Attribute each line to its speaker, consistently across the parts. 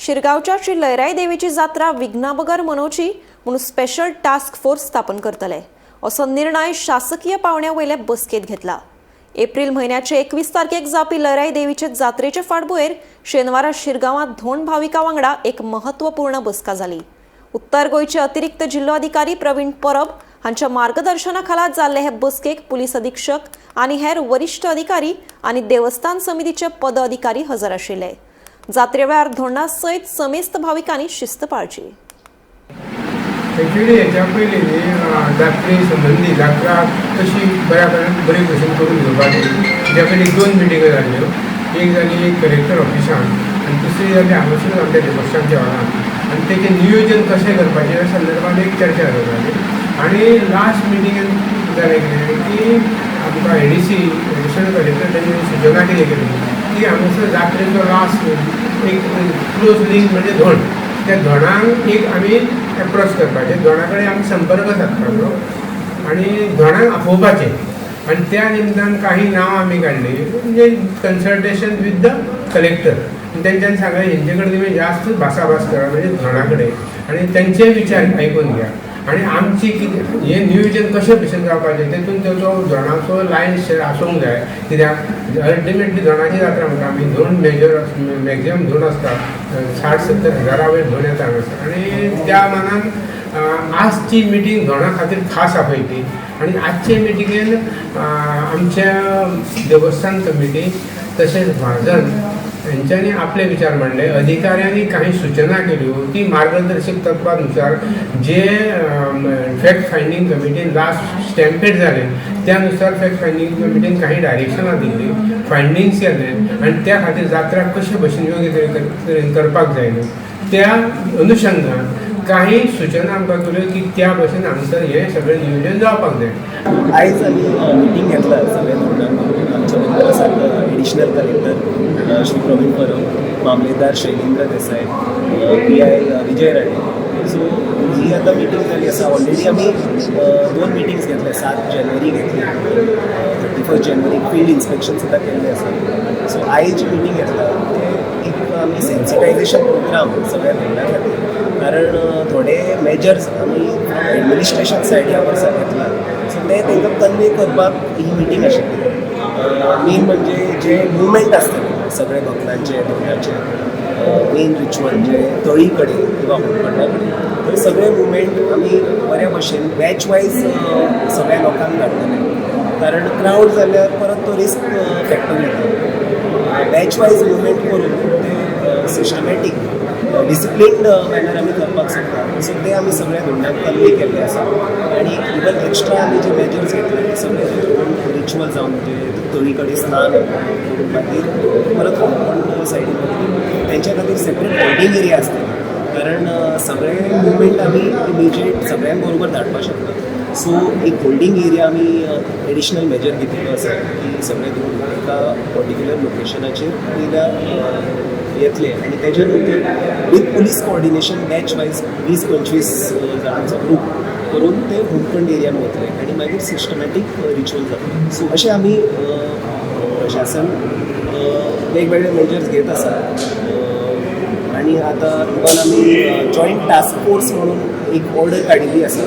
Speaker 1: शिरगावच्या श्री लयराई देवीची जात्रा विघ्नाबगर मनोवची म्हणून special task force स्थापन करतले असो निर्णय शासकीय पावण्या वयले बसकेत घेतला। एप्रिल म्हयन्याचे 21 तारखेक जावपी लयराई देवीचे जात्रेचे फाटभुंयेर शेनवारा शिरगावांत धोंड भाविकां वांगडा एक महत्वपूर्ण बसका जाली। उत्तर गोंयचे अतिरिक्त जिल्लोधिकारी प्रवीण परब हांच्या मार्गदर्शनाखाला जाल्ले हे बसकेक पुलीस अधीक्षक आनी हेर वरिष्ठ अधिकारी आनी देवस्थान समितीचे पदाधिकारी हजर आशिल्ले। जात्रे वेळार धोंडा सयत समेस्त भाविकांनी शिस्त पाळची।
Speaker 2: एक्चुअली हेच्या पयलीं जात्रे संबंधी जात्रा कशी बरे भशेन करून घेवपाची हेच्या पयलीं 2 मिटिंग्यो जाल्ल्यो। एक जाली कलेक्टर ऑफिसान आनी दुसरी जाली हांगासर आमच्या देवस्थानच्या हॉलांत आनी तेचें नियोजन कशें करपाचें ह्या संदर्भात एक चर्चा जाली। आनी लास्ट मिटिंगेन जालें कितें की आमकां एडीसी एडिशनल कलेक्टर ताणी सुचना कितें केली की हांगासर जात्रेचो लास्ट एक क्लोज लिंक म्हणजे धोंड, त्या धोंडाक एक आमी एप्रोच करपाचे, धोंडा कडेन आमी संपर्क सादपाचो आनी धोंडाक आपोवपाचें। आनी त्या निमतान काही नांवां आमी काडली म्हणजे कन्सल्टेशन विथ द कलेक्टर। तेंच्यांनी सांगलें हेंचे कडेन तुमी जास्त भासाभास करा म्हणजे धोंडा कडेन आनी तेंचे विचार आयकून घेया आनी आमची कितें हें नियोजन कशें भशेन जावपाचें तेतून तेजो धोंडाचो लायन शेअर आसूंक जाय। कित्याक अल्टिमेटली धोंडाची जात्रा म्हणटा आमी धोंड मॅक्झिमम धोंड आसता 60-70 हजारा वयर धोंड येता हांगासर आनी त्या मानान आजची मिटींग धोंडा खातीर खास आपयली। आनी आजचे मिटिंगेन आमच्या देवस्थान कमिटी तशेंच महाजन हेंच्यांनी आपले विचार मांडले। अधिकाऱ्यांनी काही सूचना केल्यो की मार्गदर्शक तत्वानुसार जे फॅक्ट फायंडींग कमिटीन लास्ट स्टॅम्पेड जाले त्यानुसार फॅक्ट फायंडींग कमिटीन काही डायरेक्शनां दिल्ली, फायंडिंग्स केले आनी त्या खातीर जात्रा कशे भशेन योग्य तरेन करपाक जाय त्या अनुशंगान काही सूचना आमकां केल्यो की त्या भशेन हांगासर हें सगळें नियोजन जावपाक जाय।
Speaker 3: आयज आमी मिटींग घेतला सगळे धोंडाक। आमच्या बरोबर आसात एडिशनल कलेक्टर श्री प्रवीण परब, मामलेदार शैलेंद्र देसाई, PI विजय राणे। सो ही आतां मिटींग जाली आसा। ऑलरेडी आमी 2 मिटिंग्स घेतले, 7 जानेवारी घेतली, 31 जानेवारी फील्ड इन्स्पेक्शन सुद्दां केल्लें आसा। सो आयज जी मिटींग घेतला ते एक आमी सेन्सिटायझेशन प्रोग्राम सगळ्या धोंडा खातीर, कारण थोडे मेजर्स आमी एडमिनिस्ट्रेशन सायड ह्या वर्सा घेतला। सो ते तांकां कन्वे करपाक ही मिटींग आशिल्ली। मेन म्हणजे जे मुवमेंट आसतले सगळे भक्तांचे धोंडाचे मेन रिच्युअल जे तळी कडेन किंवा होमखंडा कडेन ते सगळे मुवमेंट आमी बऱ्या भशेन बॅच वायज सगळ्या लोकांक धाडटले, कारण क्रावड जाल्यार परत तो रिस्क फॅक्टर येता। बॅच वायज मुवमेंट करून ते सिस्टमॅटीक डिसिप्लिन्ड मॅनर आमी करपाक शकता। सो ते आमी सगळ्या धोंडाक कन्वे केल्ले आसा आनी इवन एक्स्ट्रा आमी जे मेजर्स घेतले ते सगळे रिच्युअल जावन म्हणजे तळी कडेन स्नान मागीर परत होमखंड सायडीन तेंच्या खातीर सेपरेट होल्डिंग एरिया आसता, कारण सगळे मुवमेंट आमी इमिजिएट सगळ्यां बरोबर धाडपाक शकता। सो एक होल्डिंग एरिया आमी एडिशनल मेजर घेतिल्लो आसा की सगळे धोंड एका पर्टिक्युलर लोकेशनाचेर पयल्या येतले आनी तेच्या नंतर with police coordination batch wise 20-25 जाणांचो ग्रूप करून ते होमखंड एरियान वतले आनी मागीर सिस्टमॅटीक रिच्युअल जातले। सो अशें आमी शासन वेगवेगळे मेजर्स घेत आसा आनी आतां इवन आमी जॉयंट टास्क फोर्स म्हणून एक ऑर्डर काडिल्ली आसा,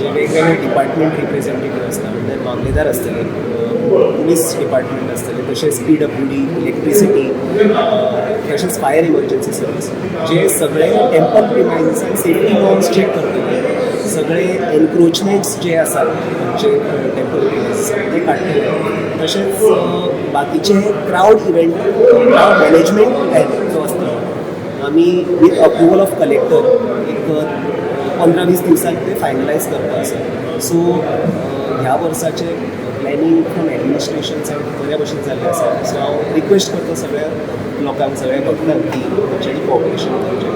Speaker 3: जे वेगवेगळे डिपार्टमेंट रिप्रेझेंटेटीव आसता, म्हणजे मामलेदार आसतले, पुलीस डिपार्टमेंट आसतले, तशेंच PWD, इलेक्ट्रिसिटी, तशेंच फायर इमर्जन्सी सर्वीस, जे सगळे टेम्पल प्रिमायसिसांत सेफ्टी नॉर्म्स चॅक करतले, सगळे एनक्रोचमेंट्स जे आसात जे टेम्पल प्रिमायसिसांत ते काडटले, तशेंच बाकीचे crowd event crowd management plan जो आसता आमी विथ अप्रुवल ऑफ कलेक्टर एक 15-20 दिवसांत ते फायनलायज करता आसा। सो ह्या वर्साचे प्लॅनिंग फ्रॉम एडमिनिस्ट्रेशन सायड बऱ्या भशेन जाल्लें आसा। सो हांव रिक्वेस्ट करता सगळ्या लोकांक, सगळ्या भक्तांक की तेंच्यांनी कॉपरेशन करचें।